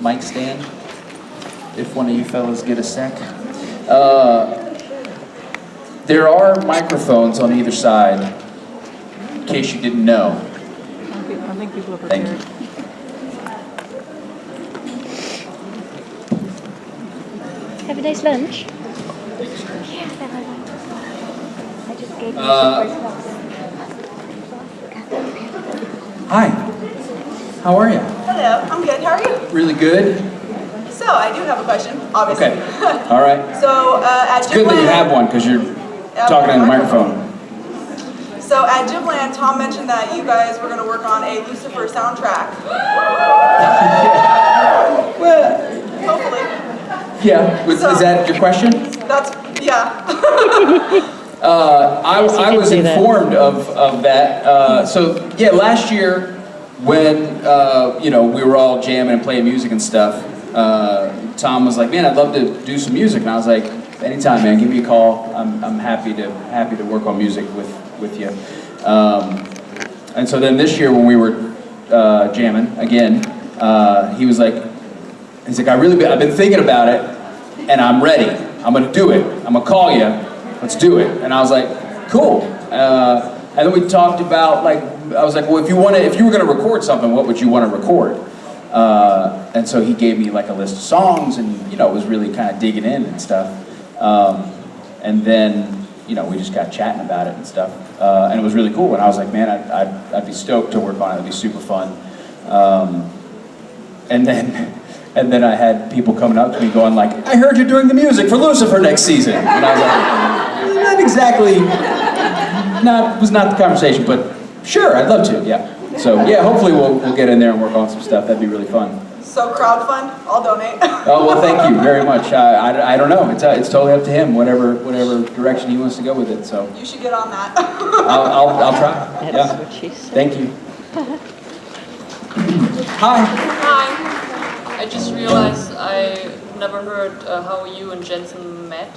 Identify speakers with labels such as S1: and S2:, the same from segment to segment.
S1: mic stand, if one of you fellas get a sec. There are microphones on either side, in case you didn't know.
S2: I think people are prepared.
S1: Thank you.
S3: Have a nice lunch. I just gave you
S1: Hi. How are you?
S4: Hello, I'm good. How are you?
S1: Really good.
S4: So, I do have a question, obviously.
S1: Okay. All right.
S4: So, at
S1: It's good that you have one because you're talking in the microphone.
S4: So, at JIB10, Tom mentioned that you guys were going to work on a Lucifer soundtrack.
S1: Well,
S4: Hopefully.
S1: yeah. Is that your question?
S4: That's, yeah.
S1: I was informed of that. So yeah, last year when we were all jamming and playing music and stuff, Tom was like, "Man, I'd love to do some music," and I was like, "Anytime, man. Give me a call. I'm happy to work on music with you." And so then this year when we were jamming again, he's like, "I've been thinking about it, and I'm ready. I'm gonna do it. I'm gonna call you. Let's do it." And I was like, "Cool." And then we talked about I was like, "Well, if you were gonna record something, what would you want to record?" And so he gave me like a list of songs, and was really kind of digging in and stuff. And then we just got chatting about it and stuff, and it was really cool. And I was like, "Man, I'd be stoked to work on it. It'd be super fun." And then I had people coming up to me going like, "I heard you're doing the music for Lucifer next season." And I was like, "Not exactly, was not the conversation, but sure, I'd love to, yeah." So yeah, hopefully we'll get in there and work on some stuff. That'd be really fun.
S4: So, crowdfund, I'll donate.
S1: Oh, well, thank you very much. I don't know, it's totally up to him, whatever direction he wants to go with it, so.
S4: You should get on that.
S1: I'll try,
S3: That's
S1: yeah.
S3: what she said.
S1: Thank you. Hi.
S2: Hi. I just realized I never heard how you and Jensen met.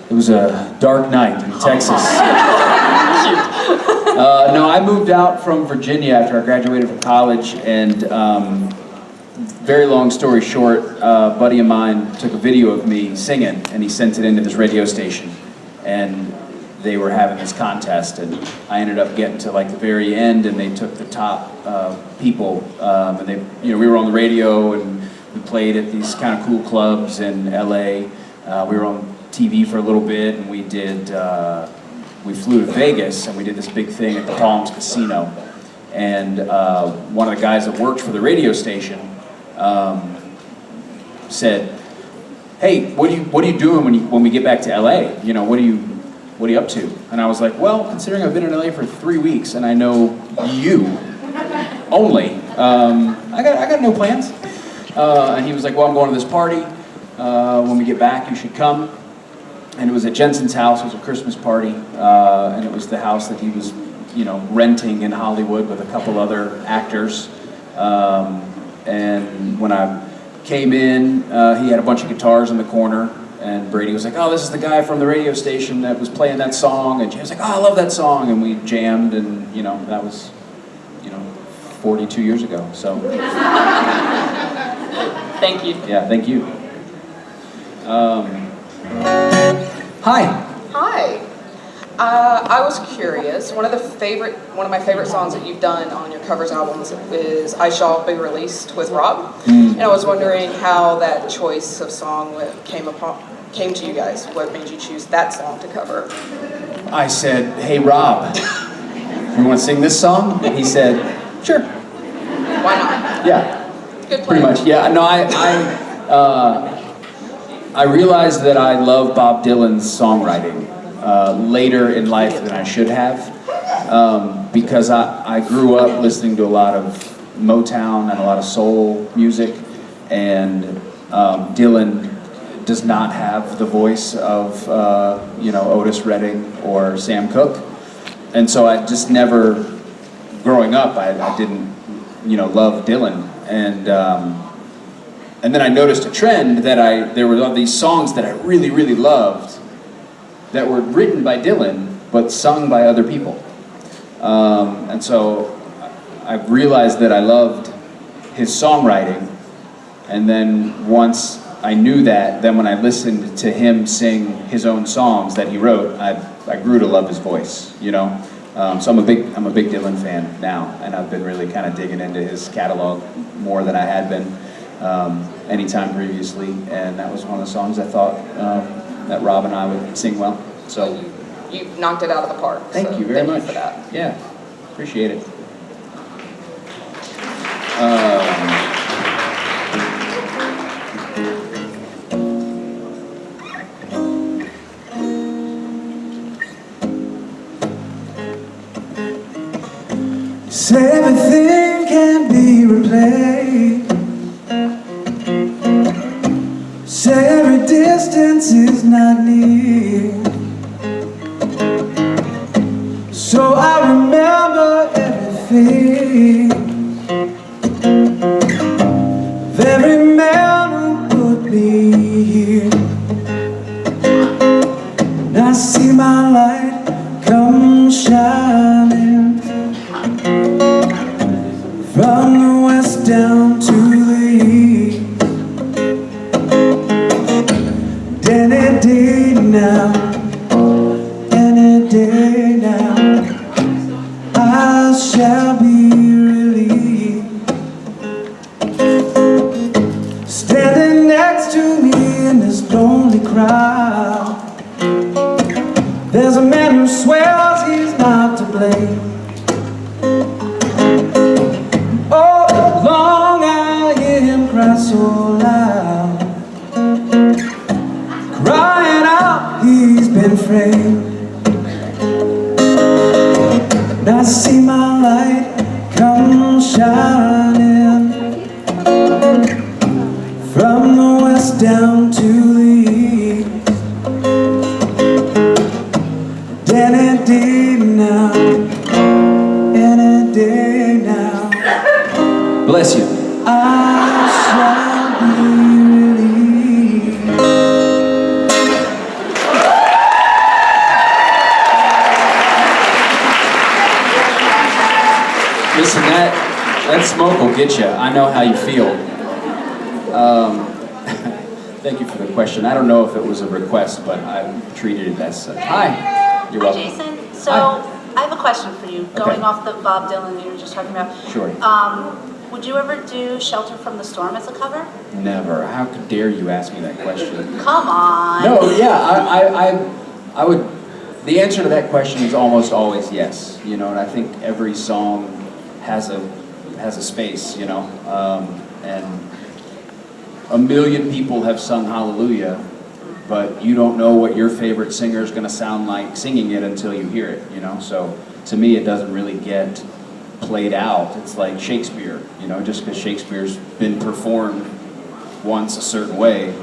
S1: It was a dark night in Texas. No, I moved out from Virginia after I graduated from college, and very long story short, a buddy of mine took a video of me singing, and he sent it into this radio station, and they were having this contest, and I ended up getting to like the very end, and they took the top people, and they, we were on the radio, and we played at these kind of cool clubs in LA. We were on TV for a little bit, and we flew to Vegas, and we did this big thing at the Palms Casino. And one of the guys that worked for the radio station said, "Hey, what are you doing when we get back to LA? What are you up to?" And I was like, "Well, considering I've been in LA for 3 weeks and I know you only, I got no plans." And he was like, "Well, I'm going to this party. When we get back, you should come." And it was at Jensen's house. It was a Christmas party, and it was the house that he was, renting in Hollywood with a couple other actors. And when I came in, he had a bunch of guitars in the corner, and Brady was like, "Oh, this is the guy from the radio station that was playing that song." And Jay was like, "Oh, I love that song." And we jammed, and that was 42 years ago. So
S2: Thank you.
S1: yeah, thank you. Hi.
S5: Hi. I was curious. One of my favorite songs that you've done on your covers albums is "I Shall Be Released" with Rob, and I was wondering how that choice of song came to you guys. What made you choose that song to cover?
S1: I said, "Hey Rob, you want to sing this song?" And he said, "Sure."
S5: Why not?
S1: Yeah.
S5: Good plan.
S1: Pretty much. Yeah. No, I realized that I love Bob Dylan's songwriting later in life than I should have, because I grew up listening to a lot of Motown and a lot of soul music, and Dylan does not have the voice of Otis Redding or Sam Cooke, and so I just never, growing up, I didn't love Dylan, and then I noticed a trend that there were all these songs that I really, really loved that were written by Dylan, but sung by other people. And so I realized that I loved his songwriting, And then once I knew that, then when I listened to him sing his own songs that he wrote, I grew to love his voice, you know? So I'm a big Dylan fan now, and I've been really kind of digging into his catalog more than I had been anytime previously, and that was one of the songs I thought that Rob and I would sing well. So
S5: you knocked it out of the park.
S1: Thank you very much
S5: for that.
S1: Yeah, appreciate it.
S6: Say everything can be replaced. Say every distance is not near. So I remember everything. Every man who put me here. And I see my light come shining from the west down to the east. Any day now, any day now, I shall be released. Standing next to me in this lonely crowd, there's a man who swears he's not to blame. Oh, long I hear him cry so loud, crying out he's been framed. And I see my light come shining from the west down to the east. Any day now, any day now,
S1: Bless you.
S6: I shall be released.
S1: Listen, that smoke will get you. I know how you feel. Thank you for the question. I don't know if it was a request, but I treated it as such. Hi. You're
S7: Hi,
S1: welcome.
S7: Jason. So
S1: Hi.
S7: I have a question for you.
S1: Okay.
S7: Going off the Bob Dylan you were just talking about.
S1: Sure.
S7: Would you ever do "Shelter from the Storm" as a cover?
S1: Never. How dare you ask me that question?
S7: Come on.
S1: No, yeah, I would. The answer to that question is almost always yes. You know, and I think every song has a space. You know, and a million people have sung Hallelujah, but you don't know what your favorite singer is going to sound like singing it until you hear it. You know, so to me, it doesn't really get played out. It's like Shakespeare. You know, just because Shakespeare's been performed once a certain way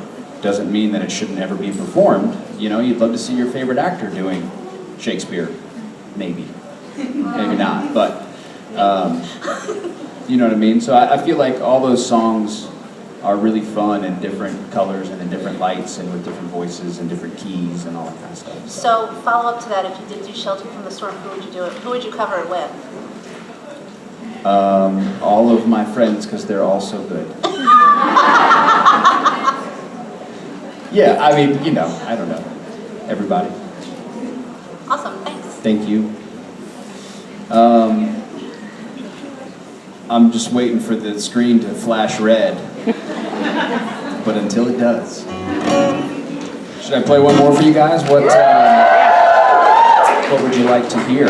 S1: doesn't mean that it shouldn't ever be performed. You know, you'd love to see your favorite actor doing Shakespeare. Maybe. Maybe not. But, you know what I mean? So I feel like all those songs are really fun in different colors and in different lights and with different voices and different keys and all that kind of stuff.
S7: So follow up to that, if you did do "Shelter from the Storm," who would you do it? Who would you cover it with?
S1: All of my friends, because they're all so good. Yeah, I mean, you know, I don't know. Everybody.
S7: Awesome, thanks.
S1: Thank you. I'm just waiting for the screen to flash red. But until it does. Should I play one more for you guys? What would you like to hear?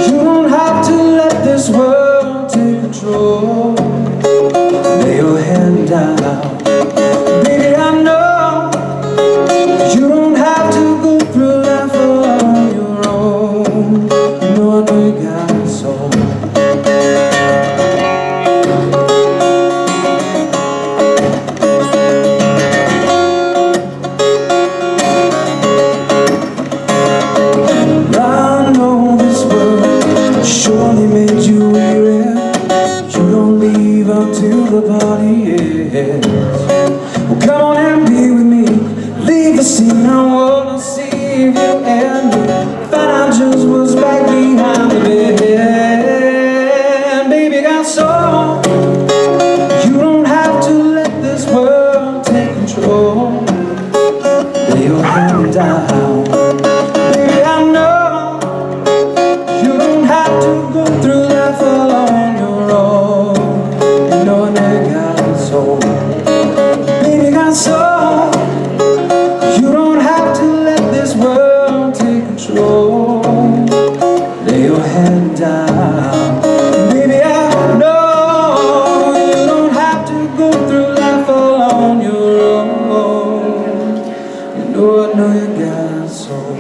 S6: You don't have to let this world take control. heading down. Baby, I know you don't have to go through life on your own. You know I know you got a soul. I know this world surely made you weary. You don't leave until the party ends. Well, come on and be with me. Leave the scene, I wanna see if you and me find out just what's back behind the bed. Baby, got soul. You don't have to let this world take control. Lay your hand down. Baby, I know you don't have to go through life all on your own. You know I know you got a soul. Baby, got soul. You don't have to let this world take control. Lay your head down. Baby, I know you don't have to go through life all on your own. You know I know you got a soul.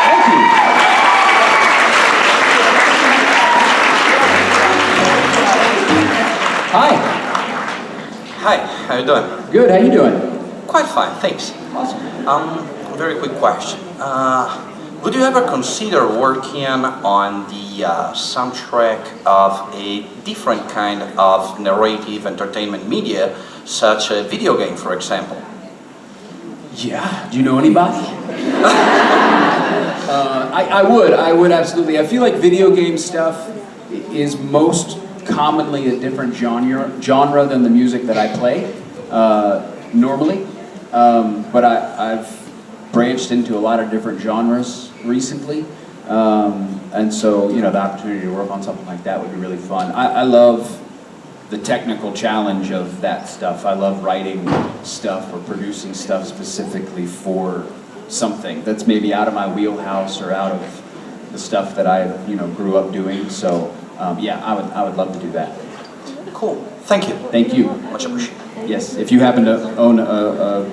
S1: Thank you. Hi.
S8: Hi, how you doing?
S1: Good. How you doing?
S8: Quite fine, thanks.
S1: Awesome.
S8: Very quick question. Would you ever consider working on the soundtrack of a different kind of narrative entertainment media, such a video game, for example?
S1: Yeah. Do you know anybody? I would absolutely. I feel like video game stuff is most commonly a different genre than the music that I play normally. But I've branched into a lot of different genres recently. And so, you know, the opportunity to work on something like that would be really fun. I love the technical challenge of that stuff. I love writing stuff or producing stuff specifically for something that's maybe out of my wheelhouse or out of the stuff that I, you know, grew up doing. So, yeah, I would love to do that.
S8: Cool, thank you.
S1: Thank you.
S8: Much appreciated.
S1: Yes, if you happen to own a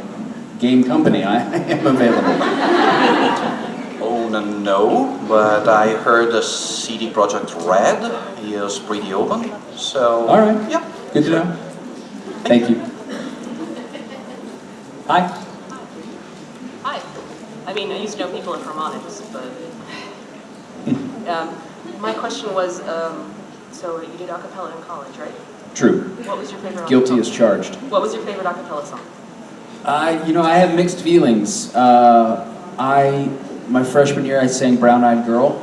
S1: game company, I am available.
S8: Oh, no, but I heard the CD Projekt Red is pretty open, so...
S1: All right.
S8: Yeah.
S1: Good to know. Thank you. Hi.
S9: Hi. I mean, I used to know people in harmonics, but my question was, so you did a cappella in college, right?
S1: True.
S9: What was your favorite?
S1: Guilty
S9: acapella?
S1: as charged.
S9: What was your favorite a cappella song?
S1: You know, I have mixed feelings. My freshman year, I sang Brown Eyed Girl,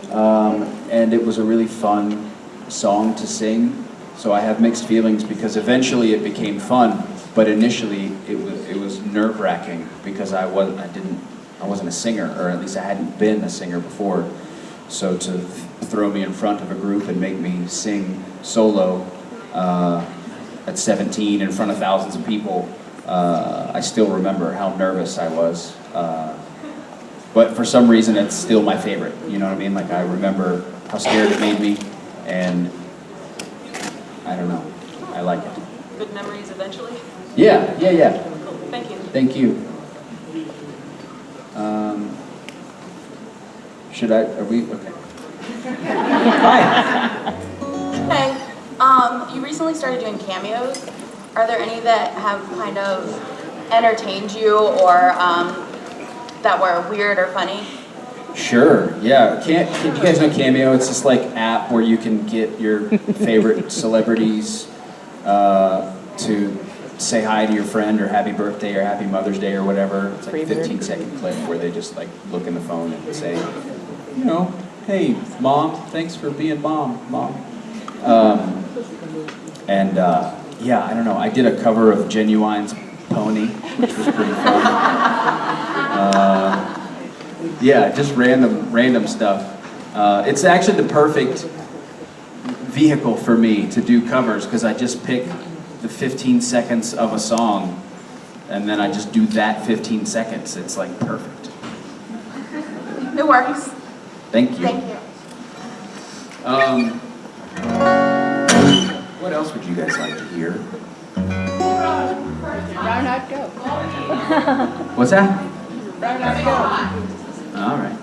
S1: and it was a really fun song to sing. So I have mixed feelings because eventually it became fun, but initially it was nerve-wracking because I wasn't a singer, or at least I hadn't been a singer before. So to throw me in front of a group and make me sing solo at 17 in front of thousands of people, I still remember how nervous I was. But for some reason, it's still my favorite. You know what I mean? Like, I remember how scared it made me, and I don't know. I like it.
S9: Good memories eventually?
S1: Yeah.
S9: Cool. Thank you.
S1: Thank you. Are we, okay. Hi.
S10: Hey, you recently started doing cameos. Are there any that have kind of entertained you or that were weird or funny?
S1: Sure, yeah. Do you guys know Cameo? It's this like app where you can get your favorite celebrities to say hi to your friend or happy birthday or happy Mother's Day or whatever. It's like a 15-second clip where they just like look in the phone and say, you know, hey, Mom, thanks for being Mom. Yeah, I don't know. I did a cover of Genuine's Pony, which was pretty fun. Yeah, just random stuff. It's actually the perfect vehicle for me to do covers because I just pick the 15 seconds of a song and then I just do that 15 seconds. It's like perfect.
S10: It works.
S1: Thank you.
S10: Thank you.
S1: guys like to hear.
S3: Brown eyed goat.
S1: What's that?
S3: Brown eyed goat.
S1: All right.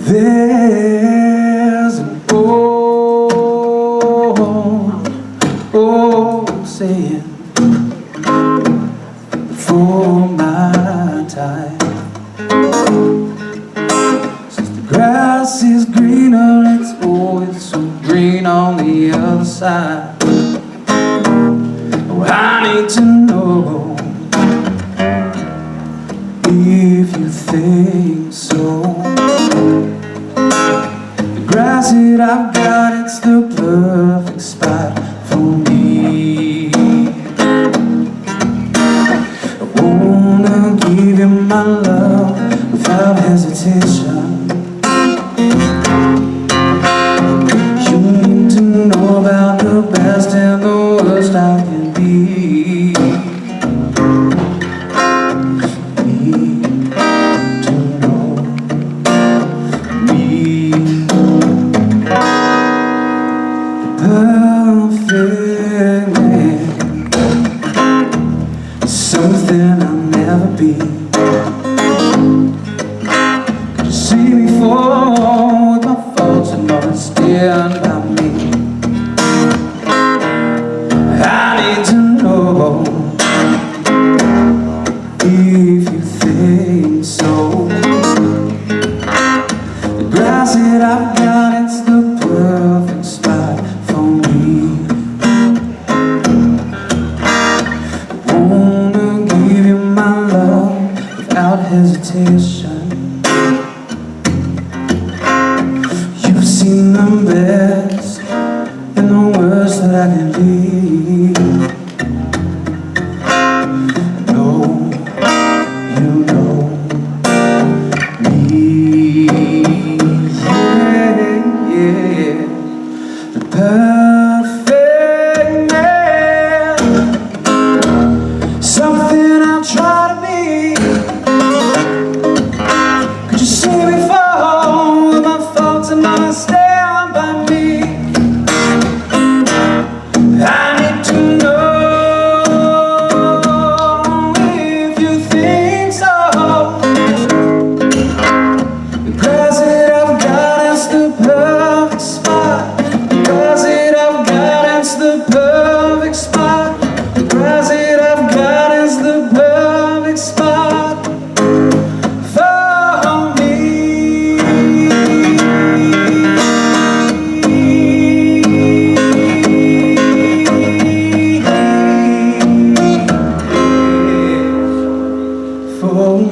S6: There's an old saying before my time, since the grass is greener, it's always so green on the other side. Oh, I need to know if you think so. The grass that I've got, it's the perfect spot for me. I wanna give you my love without hesitation. You need to know about the best and the worst I can be. Need to know me. Perfect man, something I'll never be. Could you see me fall with my faults and all that stand by me? I need to know if you think so. The grass that I've got, it's the perfect spot for me. I wanna give you my love without hesitation. You've seen the best and the worst that I can be. No, you know me. Yeah. The perfect man, something I'll try to be. Could you see me fall with my faults and all that stand by me? I need to know if you think so. The grass that I've got is the perfect spot. The grass that I've got is the perfect spot. The grass that I've got is the perfect spot for me. For me.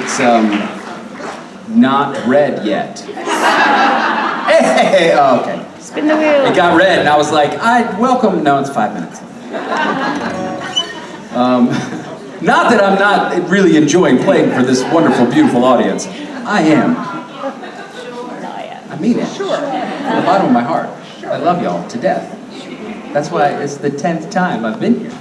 S1: It's not red yet. Hey, oh, okay.
S3: Spin the wheel.
S1: It got red, and I was like, welcome. No, it's 5 minutes. Not that I'm not really enjoying playing for this wonderful, beautiful audience. I am. I mean it. Sure. From the bottom of my heart. I love y'all to death. That's why it's the 10th time I've been here.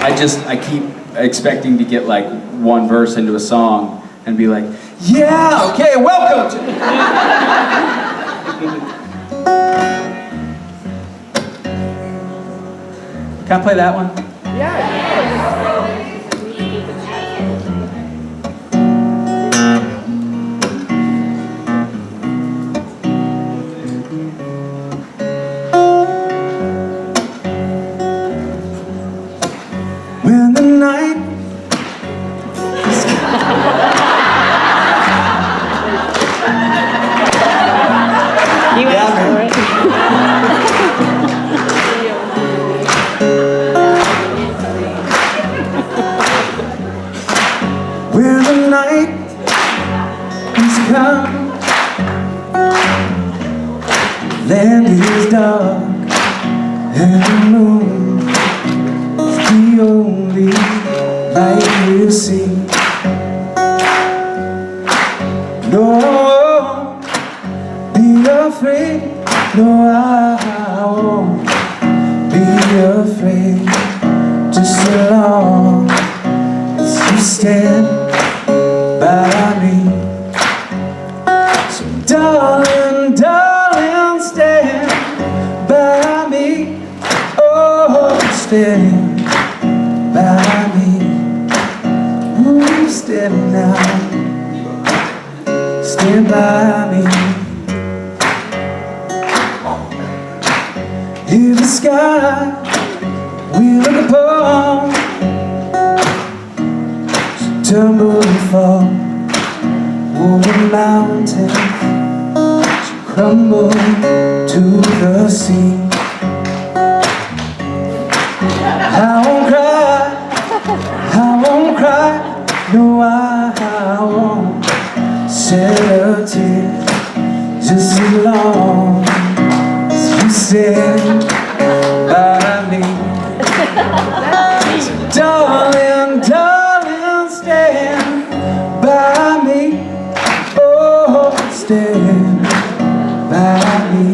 S1: I keep expecting to get like one verse into a song and be like, yeah, okay, welcome to... Can I play that one?
S6: When the night
S3: You asked for it.
S6: when the night has come, land is dark and the moon is the only light we'll see. No, I won't be afraid. No, I won't be afraid. Just as long as you stand by me. So darling, darling, stand by me. Oh, stand by me. Ooh, stand now. Stand by me. Hear the sky we look upon, so tumble and fall. Over mountains, she crumble to the sea. I won't cry, I won't cry. No, I won't shed a tear. Just as long as you stand by me. So darling, darling, stand by me. Oh, stand by me.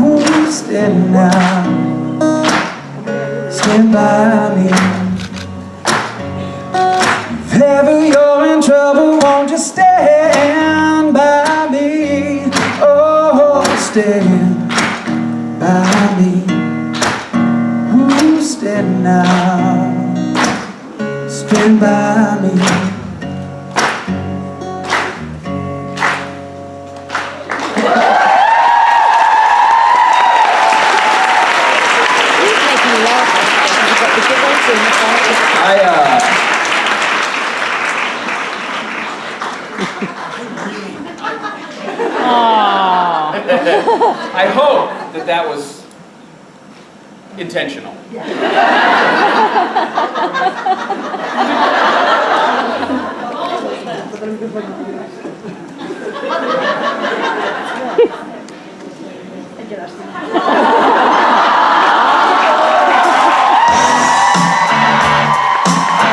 S6: Oh, stand now. Stand by me. If ever you're in trouble, won't you stand by me? Oh, stand by me. Oh, stand now. Stand by me.
S1: I hope that that was intentional.